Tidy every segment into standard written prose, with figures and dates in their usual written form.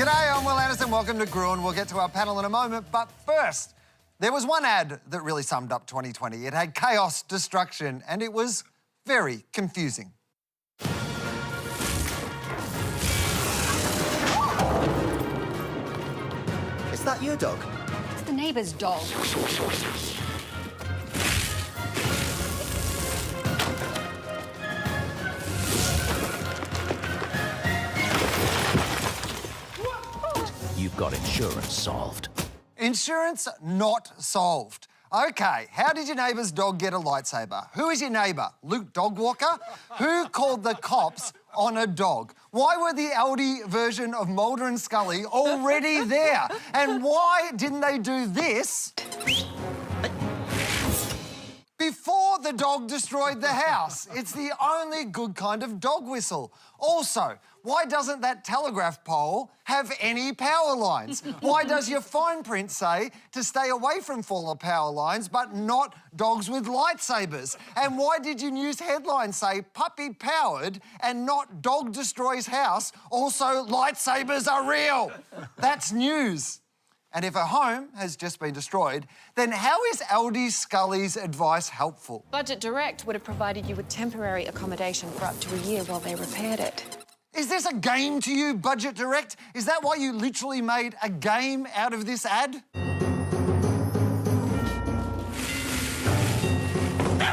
G'day, I'm Will Anderson. Welcome to Gruen. We'll get to our panel in a moment, but first, there was one ad that really summed up 2020. It had chaos, destruction, and it was very confusing. Is that your dog? It's the neighbour's dog. You've got insurance solved. Insurance not solved. OK, how did your neighbour's dog get a lightsaber? Who is your neighbour? Luke Dogwalker? Who called the cops on a dog? Why were the Aldi version of Mulder and Scully already there? And why didn't they do this before the dog destroyed the house? It's the only good kind of dog whistle. Also, why doesn't that telegraph pole have any power lines? Why does your fine print say to stay away from fallen power lines but not dogs with lightsabers? And why did your news headline say puppy powered and not dog destroys house? Also, lightsabers are real. That's news. And if a home has just been destroyed, then how is Aldi Scully's advice helpful? Budget Direct would have provided you with temporary accommodation for up to a year while they repaired it. Is this a game to you, Budget Direct? Is that why you literally made a game out of this ad?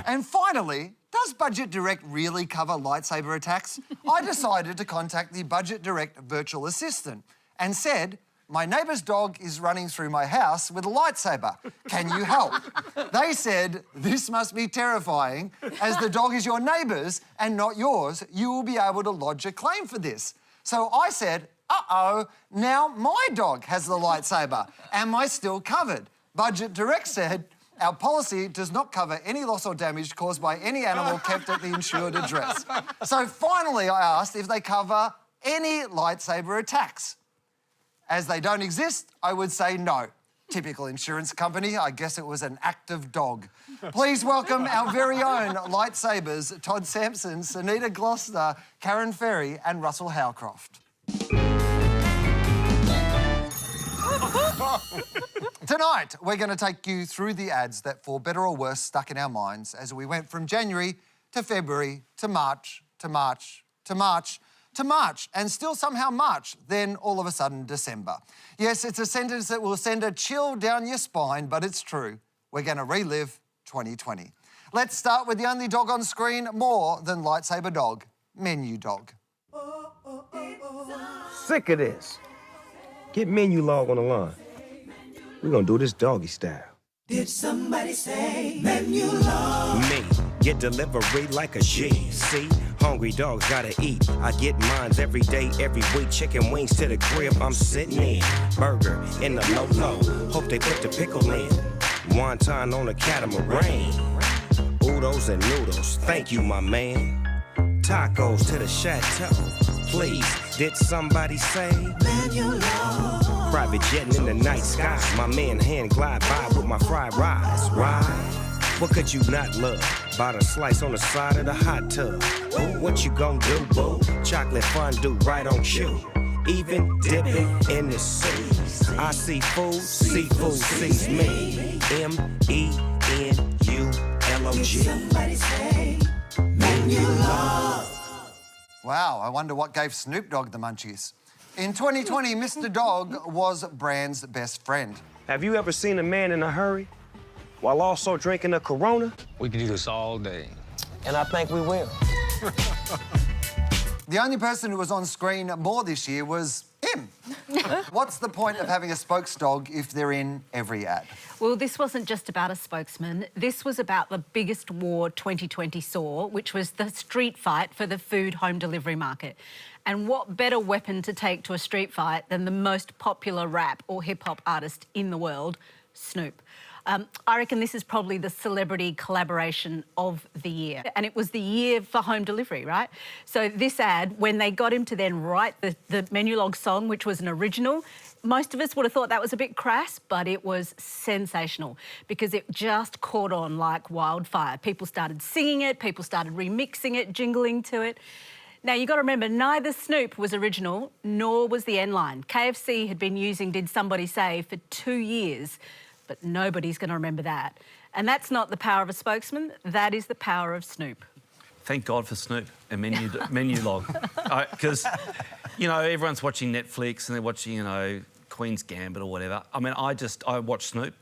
And finally, does Budget Direct really cover lightsaber attacks? I decided to contact the Budget Direct virtual assistant and said, my neighbour's dog is running through my house with a lightsaber. Can you help? They said, this must be terrifying. As the dog is your neighbour's and not yours, you will be able to lodge a claim for this. So I said, uh-oh, now my dog has the lightsaber. Am I still covered? Budget Direct said, our policy does not cover any loss or damage caused by any animal kept at the insured address. So finally I asked if they cover any lightsaber attacks. As they don't exist, I would say no. Typical insurance company, I guess it was an active dog. Please welcome our very own lightsabers, Todd Sampson, Sunita Gloucester, Karen Ferry and Russell Howcroft. Tonight, we're going to take you through the ads that, for better or worse, stuck in our minds as we went from January to February to March to March to March to March, and still somehow March, then all of a sudden December. Yes, it's a sentence that will send a chill down your spine, but it's true. We're going to relive 2020. Let's start with the only dog on screen more than lightsaber dog, Menu Dog. Sick of this. Get Menu Log on the line. We're gonna do this doggy style. Did somebody say Menu Log? Me, get delivery like a G. See, hungry dogs gotta eat. I get mines every day, every week. Chicken wings to the crib, I'm sitting in. Burger in the low-low. Hope they put the pickle in. Wonton on a catamaran. Oodles and noodles, thank you, my man. Tacos to the chateau. Please, did somebody say Menu Log? Private jetting in the night sky. My man hand glide by with my fried rice. Right? What could you not love? Bought a slice on the side of the hot tub. What you gon' do, boo? Chocolate fondue right on cue. Even dipping in the sea. I see food, seafood sees me. MENULOG. Somebody say Menu Log? Wow, I wonder what gave Snoop Dogg the munchies. In 2020, Mr. Dog was Brand's best friend. Have you ever seen a man in a hurry while also drinking a Corona? We could do this all day. And I think we will. The only person who was on screen more this year was him. What's the point of having a spokes dog if they're in every ad? Well, this wasn't just about a spokesman. This was about the biggest war 2020 saw, which was the street fight for the food home delivery market. And what better weapon to take to a street fight than the most popular rap or hip-hop artist in the world, Snoop. I reckon this is probably the celebrity collaboration of the year. And it was the year for home delivery, right? So this ad, when they got him to then write the Menu Log song, which was an original, most of us would have thought that was a bit crass, but it was sensational because it just caught on like wildfire. People started singing it, people started remixing it, jingling to it. Now, you've got to remember, neither Snoop was original, nor was the N-line. KFC had been using Did Somebody Say for 2 years, but nobody's going to remember that. And that's not the power of a spokesman, that is the power of Snoop. Thank God for Snoop and menu log. Because, you know, everyone's watching Netflix and they're watching, you know, Queen's Gambit or whatever. I mean, I watched Snoop.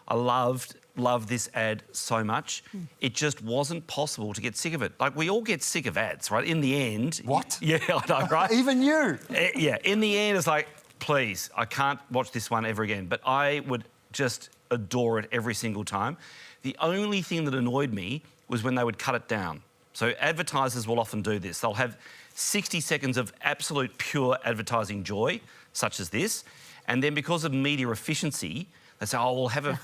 I loved this ad so much. It just wasn't possible to get sick of it. Like, we all get sick of ads, right? In the end... What? Yeah, I know, right? Even you? Yeah, in the end, it's like, please, I can't watch this one ever again. But I would just adore it every single time. The only thing that annoyed me was when they would cut it down. So advertisers will often do this. They'll have 60 seconds of absolute pure advertising joy, such as this, and then because of media efficiency, they say, oh, we'll have a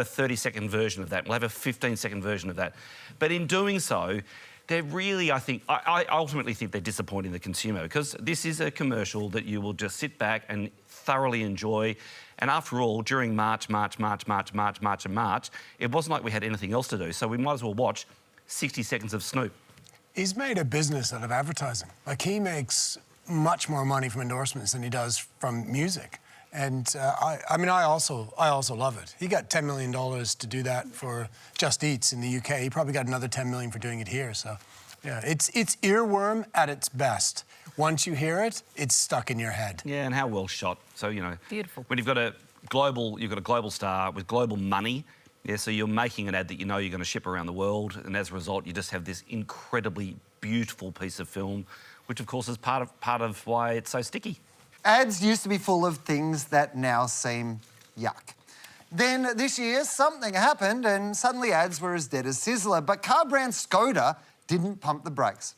30-second version of that. We'll have a 15-second version of that. But in doing so, they're really, I ultimately think they're disappointing the consumer, because this is a commercial that you will just sit back and thoroughly enjoy. And after all, during March, it wasn't like we had anything else to do, so we might as well watch 60 seconds of Snoop. He's made a business out of advertising. Like, he makes much more money from endorsements than he does from music. And I mean, I also love it. He got $10 million to do that for Just Eats in the UK. He probably got another $10 million for doing it here. So, yeah, it's earworm at its best. Once you hear it, it's stuck in your head. Yeah, and how well shot. So, you know, beautiful. When you've got a global star with global money. Yeah, so you're making an ad that you know you're going to ship around the world, and as a result, you just have this incredibly beautiful piece of film, which, of course, is part of why it's so sticky. Ads used to be full of things that now seem yuck. Then this year, something happened, and suddenly ads were as dead as Sizzler. But car brand Skoda didn't pump the brakes.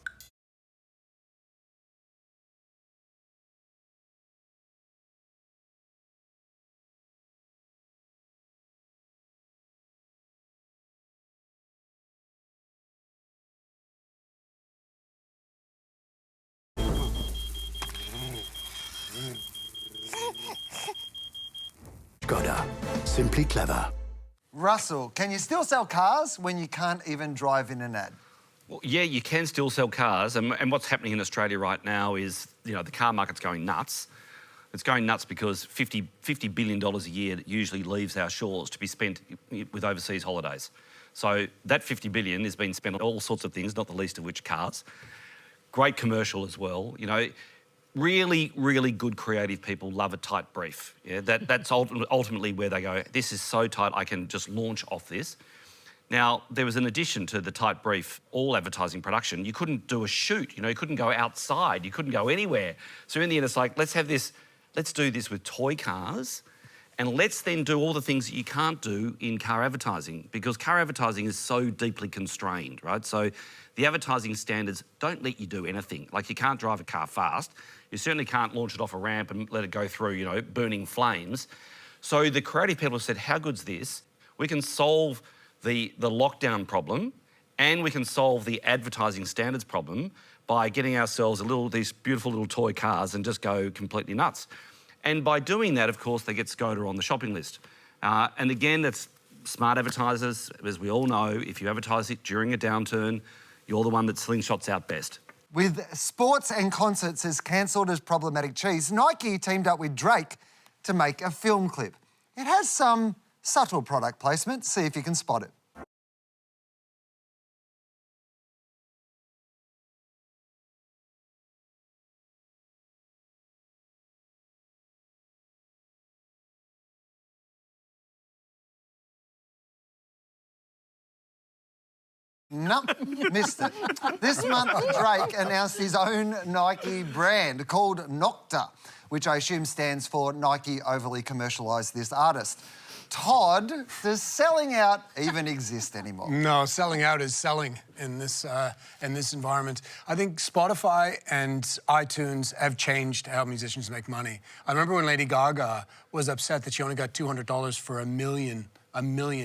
Skoda. Simply clever. Russell, can you still sell cars when you can't even drive in an ad? Well, yeah, you can still sell cars, and what's happening in Australia right now is, you know, the car market's going nuts. It's going nuts because $50 billion a year usually leaves our shores to be spent with overseas holidays. So that $50 billion is being spent on all sorts of things, not the least of which cars. Great commercial as well, you know. Really, really good creative people love a tight brief. Yeah, that's ultimately where they go, this is so tight, I can just launch off this. Now, there was an addition to the tight brief, all advertising production. You couldn't do a shoot, you know, you couldn't go outside, you couldn't go anywhere. So in the end, it's like, let's do this with toy cars, and let's then do all the things that you can't do in car advertising, because car advertising is so deeply constrained, right? So the advertising standards don't let you do anything. Like, you can't drive a car fast. You certainly can't launch it off a ramp and let it go through, you know, burning flames. So the creative people have said, how good's this? We can solve the lockdown problem, and we can solve the advertising standards problem by getting ourselves these beautiful little toy cars and just go completely nuts. And by doing that, of course, they get Skoda on the shopping list. And again, that's smart advertisers. As we all know, if you advertise it during a downturn, you're the one that slingshots out best. With sports and concerts as cancelled as problematic cheese, Nike teamed up with Drake to make a film clip. It has some subtle product placement. See if you can spot it. Nope, missed it. This month, Drake announced his own Nike brand called Nocta, which I assume stands for Nike Overly Commercialised This Artist. Todd, does selling out even exist anymore? No, selling out is selling in this environment. I think Spotify and iTunes have changed how musicians make money. I remember when Lady Gaga was upset that she only got $200 for a million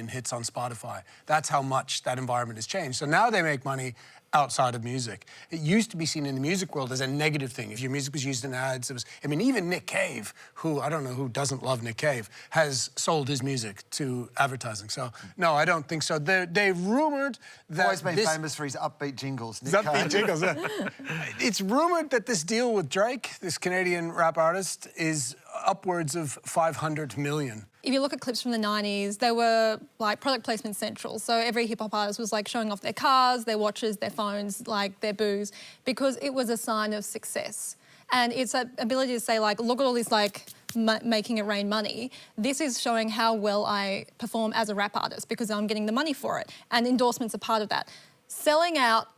hits on Spotify. That's how much that environment has changed. So now they make money outside of music. It used to be seen in the music world as a negative thing. If your music was used in ads, it was... I mean, even Nick Cave, who, I don't know who doesn't love Nick Cave, has sold his music to advertising. So, no, I don't think so. They've rumoured that Always been famous for his upbeat jingles, Nick Upbeat Cave. jingles, yeah. It's rumoured that this deal with Drake, this Canadian rap artist, is upwards of $500 million. If you look at clips from the 90s, they were like product placement central. So every hip hop artist was like showing off their cars, their watches, their phones, like their booze, because it was a sign of success. And it's an ability to say, like, look at all this, like, making it rain money. This is showing how well I perform as a rap artist because I'm getting the money for it. And endorsements are part of that. Selling out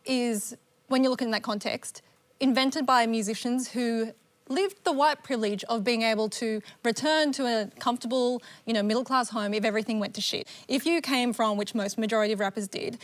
is, when you look in that context, invented by musicians who lived the white privilege of being able to return to a comfortable, middle-class home if everything went to shit. If you came from, which most majority of rappers did,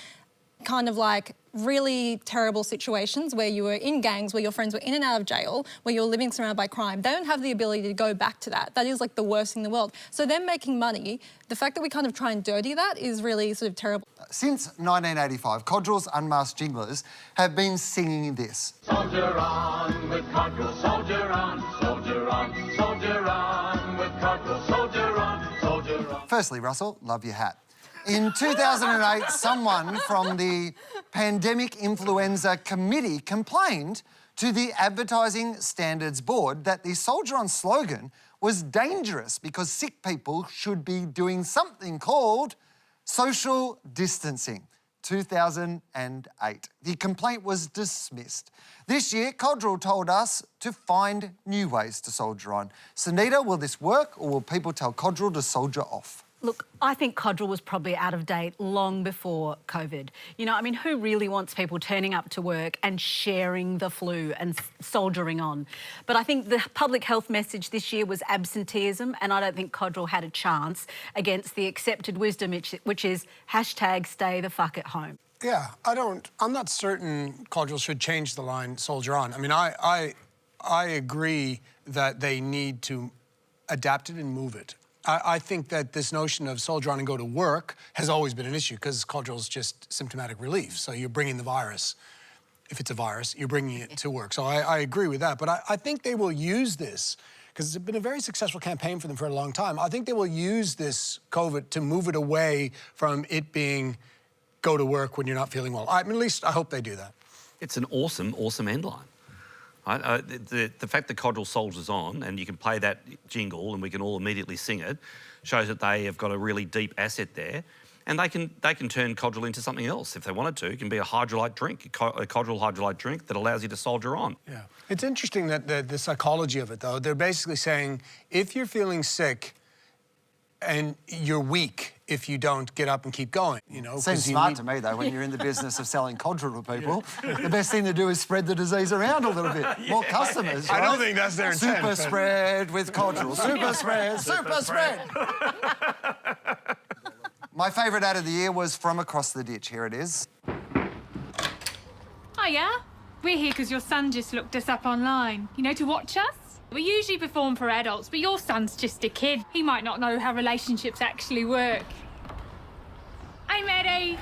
kind of like really terrible situations where you were in gangs, where your friends were in and out of jail, where you're living surrounded by crime, they don't have the ability to go back to that. That is like the worst thing in the world. So them making money, the fact that we kind of try and dirty that is really sort of terrible. Since 1985, Codrill's unmasked jinglers have been singing this. Soldier on with Codrill, soldier on, soldier on, soldier on with Codrill, soldier on, soldier on. Firstly, Russell, love your hat. In 2008, someone from the Pandemic Influenza Committee complained to the Advertising Standards Board that the Soldier On slogan was dangerous because sick people should be doing something called social distancing. 2008. The complaint was dismissed. This year, Codrill told us to find new ways to soldier on. Sunita, will this work, or will people tell Codrill to soldier off? Look, I think Codrill was probably out of date long before COVID. Who really wants people turning up to work and sharing the flu and soldiering on? But I think the public health message this year was absenteeism, and I don't think Codrill had a chance against the accepted wisdom, which is hashtag stay the fuck at home. Yeah, I'm not certain Codrill should change the line soldier on. I mean, I agree that they need to adapt it and move it. I think that this notion of soldier on and go to work has always been an issue because Codrill's just symptomatic relief. So you're bringing the virus. If it's a virus, you're bringing it to work. So I agree with that. But I think they will use this, because it's been a very successful campaign for them for a long time. I think they will use this COVID to move it away from it being go to work when you're not feeling well. At least I hope they do that. It's an awesome, awesome end line. The fact that Codrill soldiers on and you can play that jingle and we can all immediately sing it shows that they have got a really deep asset there, and they can turn Codrill into something else if they wanted to. It can be a hydrolyte drink, a Codrill hydrolyte drink that allows you to soldier on. Yeah, it's interesting that the psychology of it, though, they're basically saying if you're feeling sick and you're weak if you don't get up and keep going, Seems smart to me, though, when you're in the business of selling Codrill to people. The best thing to do is spread the disease around a little bit. More customers, right? I don't think that's their intent. Super spread with Codrill. Super spread, super spread. My favourite ad of the year was from across the ditch. Here it is. Hiya. We're here because your son just looked us up online, to watch us. We usually perform for adults, but your son's just a kid. He might not know how relationships actually work. Hey, Maddie.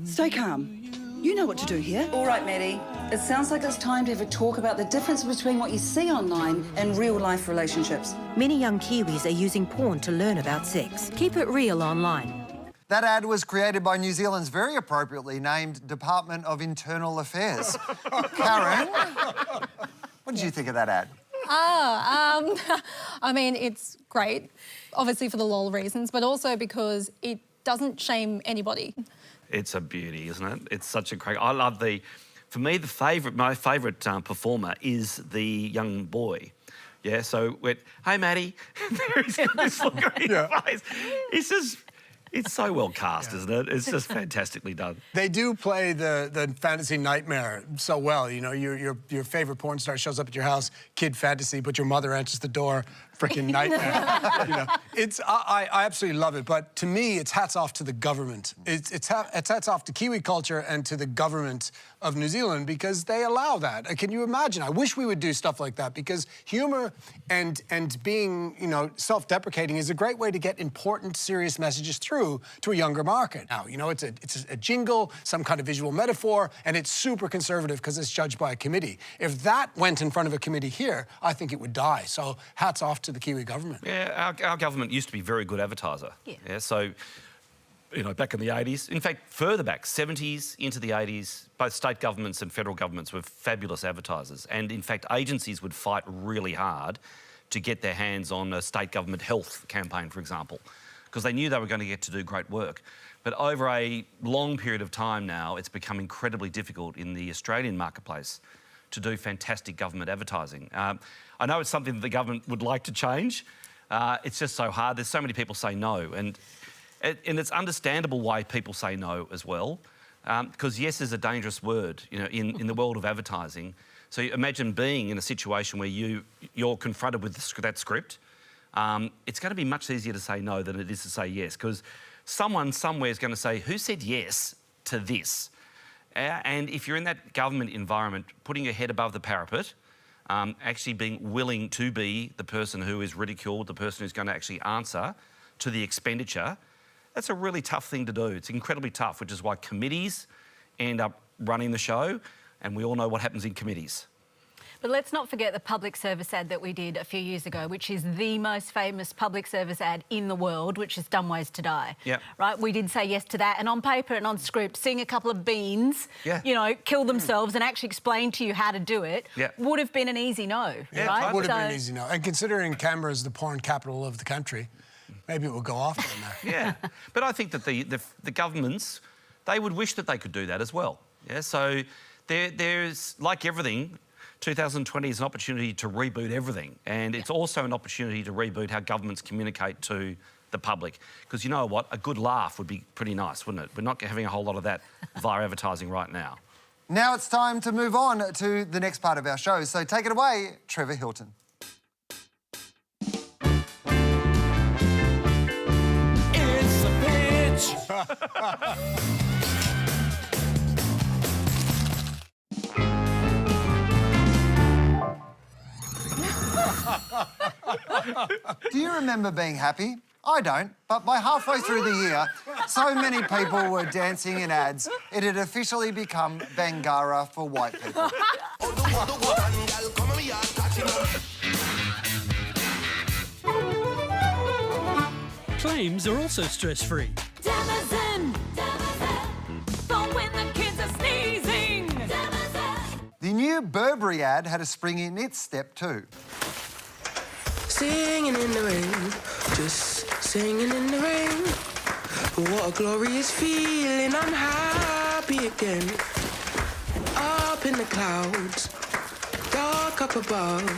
Stay calm. You know what to do here. All right, Maddie. It sounds like it's time to have a talk about the difference between what you see online and real-life relationships. Many young Kiwis are using porn to learn about sex. Keep it real online. That ad was created by New Zealand's very appropriately named Department of Internal Affairs. Karen, what did you think of that ad? It's great, obviously for the lol reasons, but also because it doesn't shame anybody. It's a beauty, isn't it? It's such a great... I love for me, my favourite performer is the young boy. Yeah, so hey, Maddie. He's got this look on his face. It's so well cast, isn't it? It's just fantastically done. They do play the fantasy nightmare so well. Your favorite porn star shows up at your house, kid fantasy, but your mother answers the door freaking nightmare. You know, I absolutely love it. But to me, it's hats off to the government. It's hats off to Kiwi culture and to the government of New Zealand because they allow that. Can you imagine? I wish we would do stuff like that because humor and being, you know, self-deprecating is a great way to get important, serious messages through to a younger market. Now, you know, it's a jingle, some kind of visual metaphor, and it's super conservative because it's judged by a committee. If that went in front of a committee here, I think it would die. So hats off to the Kiwi government. Yeah, our government used to be a very good advertiser. Yeah. So, you know, back in the 80s, in fact, further back, 70s into the 80s, both state governments and federal governments were fabulous advertisers. And in fact, agencies would fight really hard to get their hands on a state government health campaign, for example, because they knew they were going to get to do great work. But over a long period of time now, it's become incredibly difficult in the Australian marketplace to do fantastic government advertising. I know it's something that the government would like to change. It's just so hard. There's so many people say no. And it's understandable why people say no as well, because yes is a dangerous word, you know, in the world of advertising. So imagine being in a situation where you're confronted with that script. It's going to be much easier to say no than it is to say yes, because someone somewhere is going to say, who said yes to this? And if you're in that government environment, putting your head above the parapet, actually being willing to be the person who is ridiculed, the person who's going to actually answer to the expenditure, that's a really tough thing to do. It's incredibly tough, which is why committees end up running the show, and we all know what happens in committees. But let's not forget the public service ad that we did a few years ago, which is the most famous public service ad in the world, which is Dumb Ways to Die. Yeah. Right? We did say yes to that. And on paper and on script, seeing a couple of beans, you know, kill themselves and actually explain to you how to do it would have been an easy no, right? It would have been an easy no. And considering Canberra is the porn capital of the country, maybe it will go off on that. Yeah. But I think that the governments, they would wish that they could do that as well. Yeah. So there's, like everything, 2020 is an opportunity to reboot everything, and it's also an opportunity to reboot how governments communicate to the public. Because you know what? A good laugh would be pretty nice, wouldn't it? We're not having a whole lot of that via advertising right now. Now it's time to move on to the next part of our show. So take it away, Trevor Hilton. It's a pitch. Do you remember being happy? I don't, but by halfway through the year, so many people were dancing in ads, it had officially become Bangara for white people. Claims are also stress-free. The new Burberry ad had a spring in its step too. Singing in the rain, just singing in the rain. What a glorious feeling, I'm happy again. Up in the clouds, dark up above,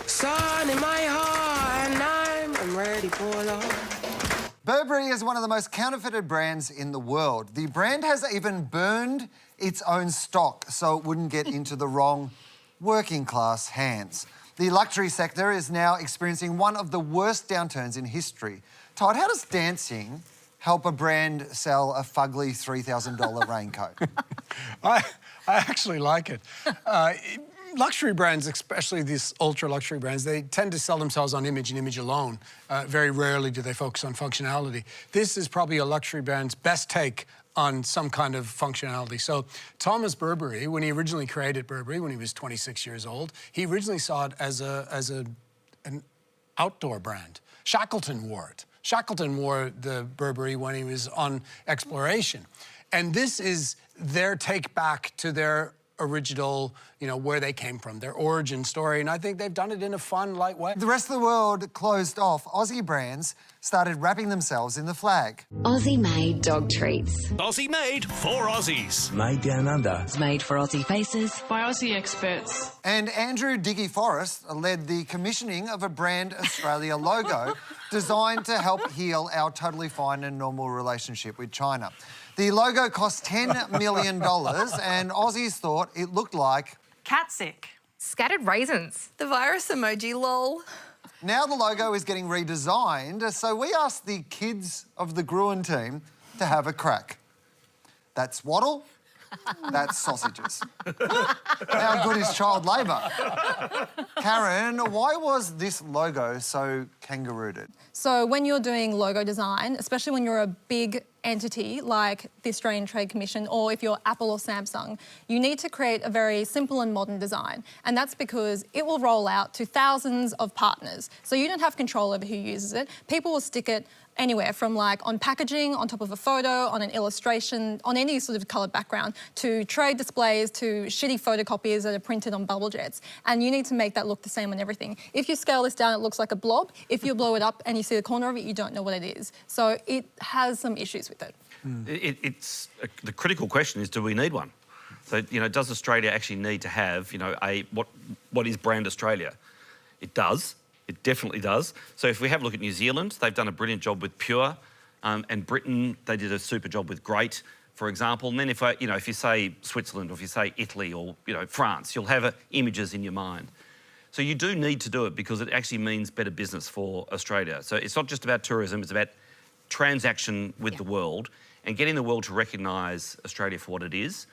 sun in my heart, and I'm ready for love. Burberry is one of the most counterfeited brands in the world. The brand has even burned its own stock so it wouldn't get into the wrong working class hands. The luxury sector is now experiencing one of the worst downturns in history. Todd, how does dancing help a brand sell a fugly $3,000 raincoat? I actually like it. Luxury brands, especially these ultra-luxury brands, they tend to sell themselves on image and image alone. Very rarely do they focus on functionality. This is probably a luxury brand's best take on some kind of functionality. So Thomas Burberry, when he originally created Burberry, when he was 26 years old, he originally saw it as an outdoor brand. Shackleton wore it. Shackleton wore the Burberry when he was on exploration. And this is their take back to their original, you know, where they came from, their origin story, and I think they've done it in a fun, light way. The rest of the world closed off. Aussie brands started wrapping themselves in the flag. Aussie-made dog treats. Aussie-made for Aussies. Made down under. It's made for Aussie faces. By Aussie experts. And Andrew Diggy Forrest led the commissioning of a Brand Australia logo designed to help heal our totally fine and normal relationship with China. The logo cost $10 million and Aussies thought it looked like... Cat sick. Scattered raisins. The virus emoji, lol. Now the logo is getting redesigned, so we asked the kids of the Gruen team to have a crack. That's wattle, that's sausages. How good is child labour? Karen, why was this logo so kangarooed? So when you're doing logo design, especially when you're a big entity like the Australian Trade Commission, or if you're Apple or Samsung, you need to create a very simple and modern design. And that's because it will roll out to thousands of partners. So you don't have control over who uses it. People will stick it anywhere from like on packaging, on top of a photo, on an illustration, on any sort of coloured background, to trade displays, to shitty photocopiers that are printed on bubble jets. And you need to make that look the same on everything. If you scale this down, it looks like a blob. If you blow it up and you see the corner of it, you don't know what it is. So it has some issues with it. It's the critical question is, do we need one? So, you know, does Australia actually need to have, you know, what is brand Australia? It does. It definitely does. So if we have a look at New Zealand, they've done a brilliant job with Pure, and Britain, they did a super job with Great, for example. And then if you say Switzerland, or if you say Italy, or France, you'll have images in your mind. So you do need to do it because it actually means better business for Australia. So it's not just about tourism; it's about transaction with the world and getting the world to recognise Australia for what it is.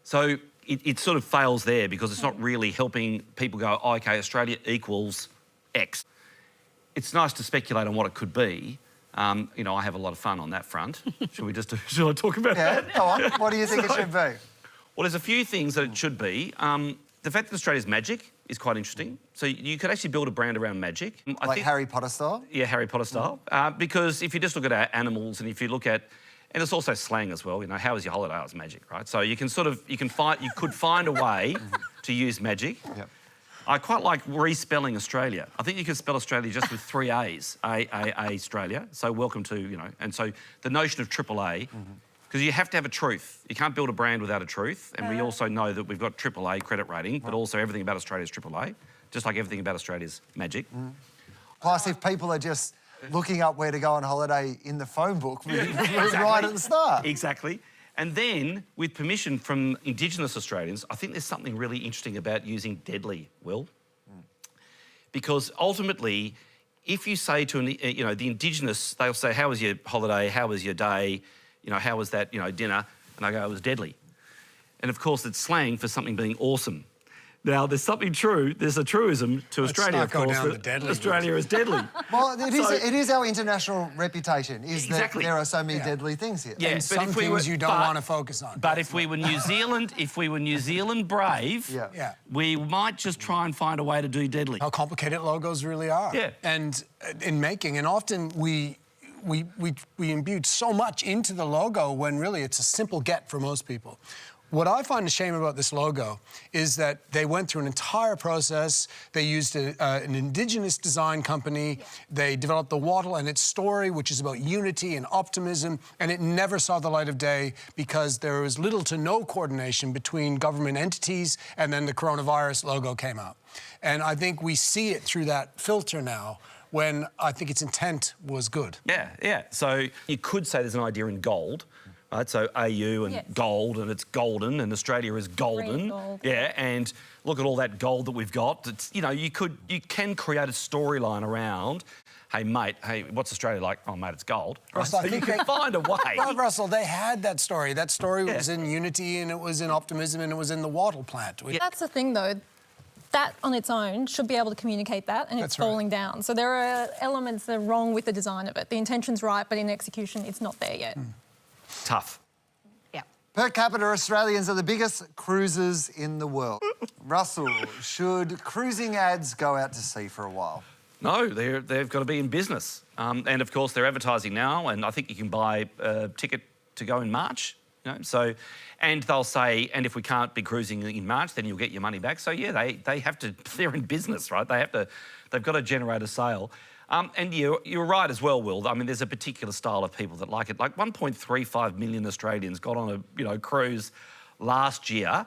So it sort of fails there because it's not really helping people go, oh, OK, Australia equals X. It's nice to speculate on what it could be. You know, I have a lot of fun on that front. Should I talk about that? Yeah, go on. What do you think it should be? Well, there's a few things that it should be. The fact that Australia's magic is quite interesting. So you could actually build a brand around magic. Like Harry Potter style? Yeah, Harry Potter style. Because if you just look at our animals, and if you look at, and it's also slang as well. You know, how was your holiday? Oh, it's magic, right? So you can you could find a way to use magic. Yep. I quite like respelling Australia. I think you could spell Australia just with 3 A's. Australia. So welcome to, you know, and so the notion of AAA, because you have to have a truth. You can't build a brand without a truth. And we also know that we've got AAA credit rating, but also everything about Australia is AAA, just like everything about Australia is magic. Plus, if people are just looking up where to go on holiday in the phone book, right at the start. Exactly. And then, with permission from Indigenous Australians, I think there's something really interesting about using deadly, Will. Because ultimately, if you say to the Indigenous, they'll say, how was your holiday, how was your day, how was that, dinner? And I go, it was deadly. And of course, it's slang for something being awesome. Now, there's something true. There's a truism to Australia, of course, that Australia is deadly. Well, it is our international reputation, that there are so many deadly things here. Yeah, and some things you don't want to focus on. But if we were New Zealand, brave, we might just try and find a way to do deadly. How complicated logos really are. Yeah. And in making, and often we imbued so much into the logo when really it's a simple get for most people. What I find a shame about this logo is that they went through an entire process. They used an Indigenous design company. They developed the wattle and its story, which is about unity and optimism, and it never saw the light of day because there was little to no coordination between government entities, and then the coronavirus logo came out. And I think we see it through that filter now, when I think its intent was good. Yeah. So you could say there's an idea in gold. Right, so AU and gold, and it's golden, and Australia is golden. Gold. Yeah, and look at all that gold that we've got. It's, you can create a storyline around, hey, mate, what's Australia like? Oh, mate, it's gold. Russell, so you can find a way. Well, Russell, they had that story. That story was in unity, and it was in optimism, and it was in the wattle plant. That's the thing, though. That on its own should be able to communicate that, and it's falling down. So there are elements that are wrong with the design of it. The intention's right, but in execution, it's not there yet. Tough. Yeah. Per capita, Australians are the biggest cruisers in the world. Russell, should cruising ads go out to sea for a while? No, they've got to be in business. And, of course, they're advertising now, and I think you can buy a ticket to go in March. So, and they'll say, and if we can't be cruising in March, then you'll get your money back. So, yeah, they have to, they're in business, right? They've got to generate a sale. And you're right as well, Will. I mean, there's a particular style of people that like it. Like 1.35 million Australians got on a cruise last year,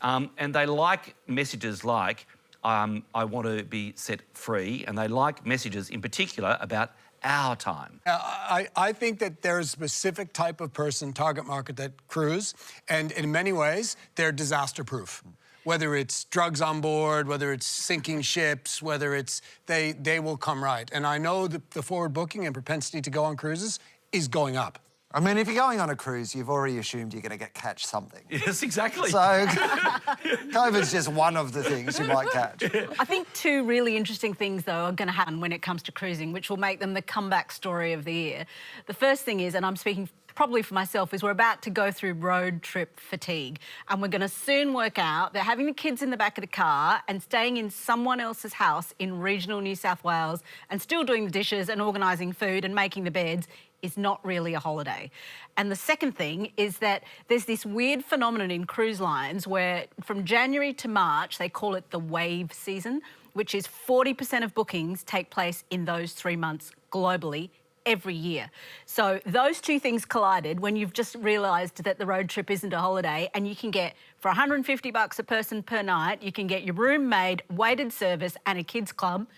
and they like messages like, I want to be set free, and they like messages in particular about our time. I think that there's a specific type of person, target market, that cruise, and in many ways, they're disaster-proof. whether it's drugs on board, whether it's sinking ships, whether it's they will come right. And I know that the forward booking and propensity to go on cruises is going up. I mean, if you're going on a cruise, you've already assumed you're going to catch something. Yes, exactly. So COVID's just one of the things you might catch. I think two really interesting things, though, are going to happen when it comes to cruising, which will make them the comeback story of the year. The first thing is, and I'm speaking probably for myself, is we're about to go through road trip fatigue, and we're going to soon work out that having the kids in the back of the car and staying in someone else's house in regional New South Wales and still doing the dishes and organising food and making the beds is not really a holiday. And the second thing is that there's this weird phenomenon in cruise lines where from January to March, they call it the wave season, which is 40% of bookings take place in those 3 months globally every year. So those two things collided when you've just realised that the road trip isn't a holiday, and you can get, for $150 a person per night, you can get your room made, weighted service and a kids club.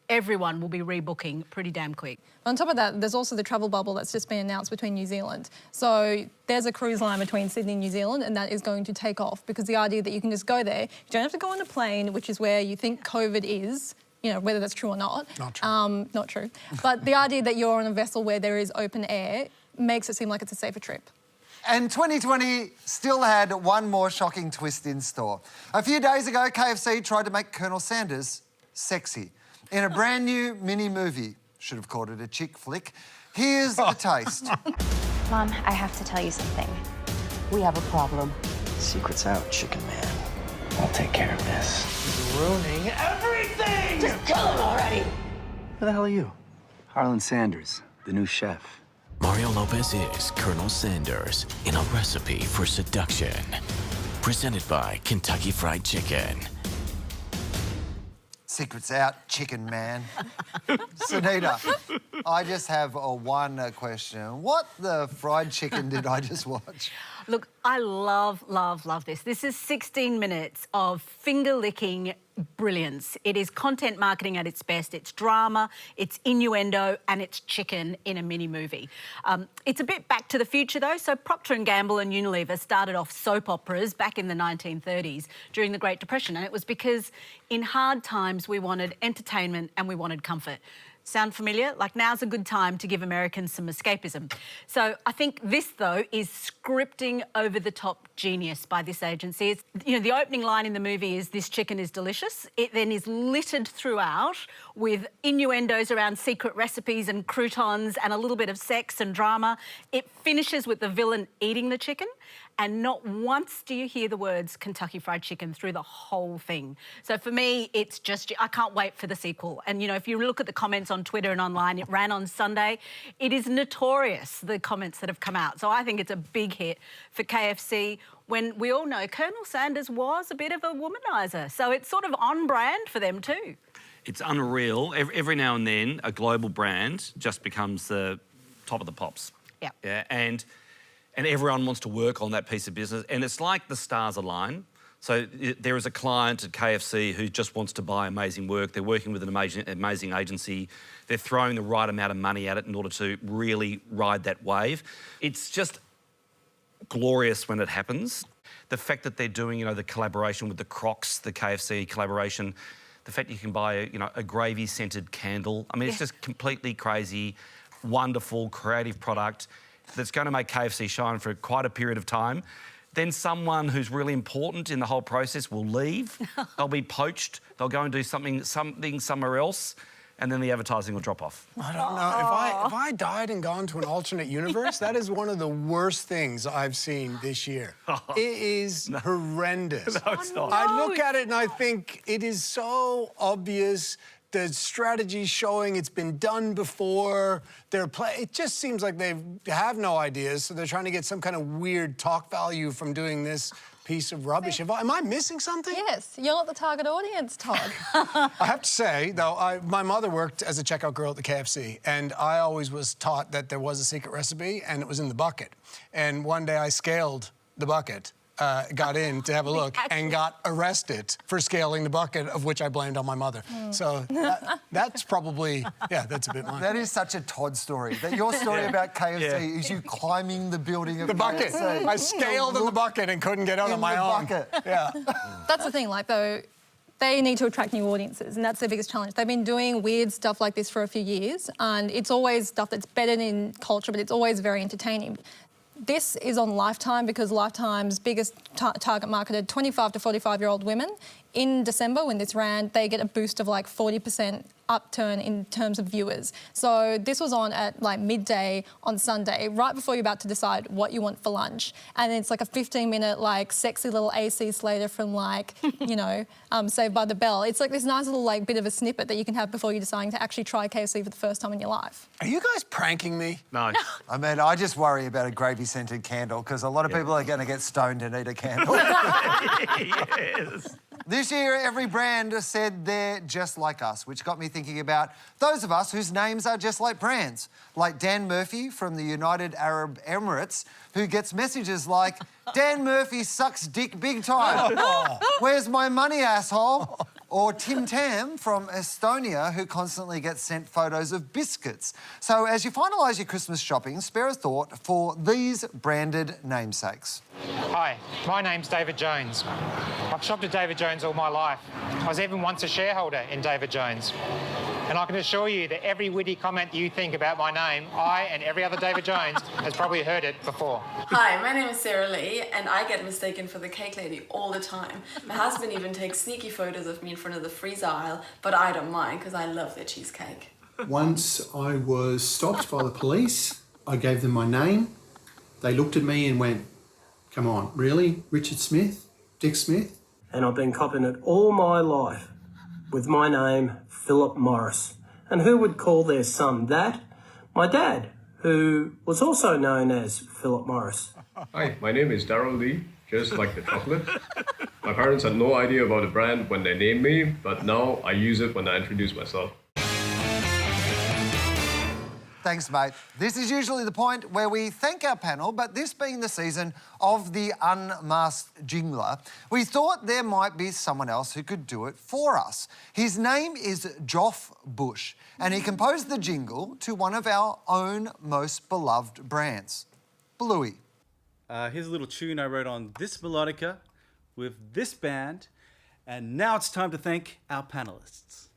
Everyone will be rebooking pretty damn quick. On top of that, there's also the travel bubble that's just been announced between New Zealand. So there's a cruise line between Sydney and New Zealand, and that is going to take off because the idea that you can just go there, you don't have to go on a plane, which is where you think COVID is, you know, whether that's true or not. Not true. Not true. But the idea that you're on a vessel where there is open air makes it seem like it's a safer trip. And 2020 still had one more shocking twist in store. A few days ago, KFC tried to make Colonel Sanders sexy in a brand new mini-movie. Should have called it a chick flick. Here's a taste. Mom, I have to tell you something. We have a problem. Secret's out, chicken man. I'll take care of this. He's ruining everything! Just kill him already! Who the hell are you? Harlan Sanders, the new chef. Mario Lopez is Colonel Sanders in A Recipe for Seduction. Presented by Kentucky Fried Chicken. Secret's out, chicken man. Sunita, I just have one question. What the fried chicken did I just watch? Look, I love, love, love this. This is 16 minutes of finger-licking brilliance. It is content marketing at its best. It's drama, it's innuendo, and it's chicken in a mini-movie. It's a bit back to the future, though. So Procter & Gamble and Unilever started off soap operas back in the 1930s during the Great Depression, and it was because in hard times we wanted entertainment and we wanted comfort. Sound familiar? Like, now's a good time to give Americans some escapism. So I think this, though, is scripting over-the-top genius by this agency. It's, you know, the opening line in the movie is, "This chicken is delicious." It then is littered throughout with innuendos around secret recipes and croutons and a little bit of sex and drama. It finishes with the villain eating the chicken, and not once do you hear the words Kentucky Fried Chicken through the whole thing. So for me, it's just, I can't wait for the sequel. And, you know, if you look at the comments on Twitter and online, it ran on Sunday. It is notorious, the comments that have come out. So I think it's a big hit for KFC, when we all know Colonel Sanders was a bit of a womaniser. So it's sort of on brand for them too. It's unreal. Every now and then, a global brand just becomes the top of the pops. Yeah. Yeah, and everyone wants to work on that piece of business, and it's like the stars align. So there is a client at KFC who just wants to buy amazing work. They're working with an amazing agency. They're throwing the right amount of money at it in order to really ride that wave. It's just glorious when it happens. The fact that they're doing, you know, the collaboration with the Crocs, the KFC collaboration, the fact you can buy, you know, a gravy-scented candle. I mean, it's just completely crazy, wonderful, creative product that's going to make KFC shine for quite a period of time. Then someone who's really important in the whole process will leave. They'll be poached. They'll go and do something somewhere else, and then the advertising will drop off. I don't know. If I died and gone to an alternate universe, that is one of the worst things I've seen this year. It is horrendous. No, it's not. I look at it and I think it is so obvious. The strategy's showing it's been done before. It just seems like they have no ideas, so they're trying to get some kind of weird talk value from doing this piece of rubbish. Am I missing something? Yes, you're not the target audience, Todd. I have to say, though, my mother worked as a checkout girl at the KFC, and I always was taught that there was a secret recipe, and it was in the bucket. And one day I scaled the bucket, got in to have a look and got arrested for scaling the bucket, of which I blamed on my mother. So that's probably, that's a bit mine. That is such a Todd story. That your story about KFC is you climbing the building of the bucket. KFC. I scaled in the bucket and couldn't get out on my own. Yeah. That's the thing, like, though, they need to attract new audiences, and that's their biggest challenge. They've been doing weird stuff like this for a few years, and it's always stuff that's bedded in culture, but it's always very entertaining. This is on Lifetime because Lifetime's biggest target marketed 25 to 45-year-old women. In December, when this ran, they get a boost of like 40% upturn in terms of viewers. So this was on at like midday on Sunday, right before you're about to decide what you want for lunch. And it's like a 15-minute, like, sexy little AC Slater from, like, you know, Saved by the Bell. It's like this nice little, like, bit of a snippet that you can have before you're deciding to actually try KFC for the first time in your life. Are you guys pranking me? No. I mean, I just worry about a gravy-scented candle because a lot of people are going to get stoned and eat a candle. Yes. This year, every brand said they're just like us, which got me thinking about those of us whose names are just like brands, like Dan Murphy from the United Arab Emirates, who gets messages like, Dan Murphy sucks dick big time. Where's my money, asshole? Or Tim Tam from Estonia, who constantly gets sent photos of biscuits. So as you finalise your Christmas shopping, spare a thought for these branded namesakes. Hi, my name's David Jones. I've shopped at David Jones all my life. I was even once a shareholder in David Jones. And I can assure you that every witty comment you think about my name, I and every other David Jones has probably heard it before. Hi, my name is Sarah Lee, and I get mistaken for the cake lady all the time. My husband even takes sneaky photos of me in front of the freezer aisle, but I don't mind because I love their cheesecake. Once I was stopped by the police. I gave them my name. They looked at me and went, "Come on, really? Richard Smith? Dick Smith?" And I've been copping it all my life with my name, Philip Morris. And who would call their son that? My dad, who was also known as Philip Morris. Hi, my name is Darryl Lee, just like the chocolate. My parents had no idea about the brand when they named me, but now I use it when I introduce myself. Thanks, mate. This is usually the point where we thank our panel, but this being the season of the unmasked jingler, we thought there might be someone else who could do it for us. His name is Joff Bush, and he composed the jingle to one of our own most beloved brands, Bluey. Here's a little tune I wrote on this melodica with this band, and now it's time to thank our panelists.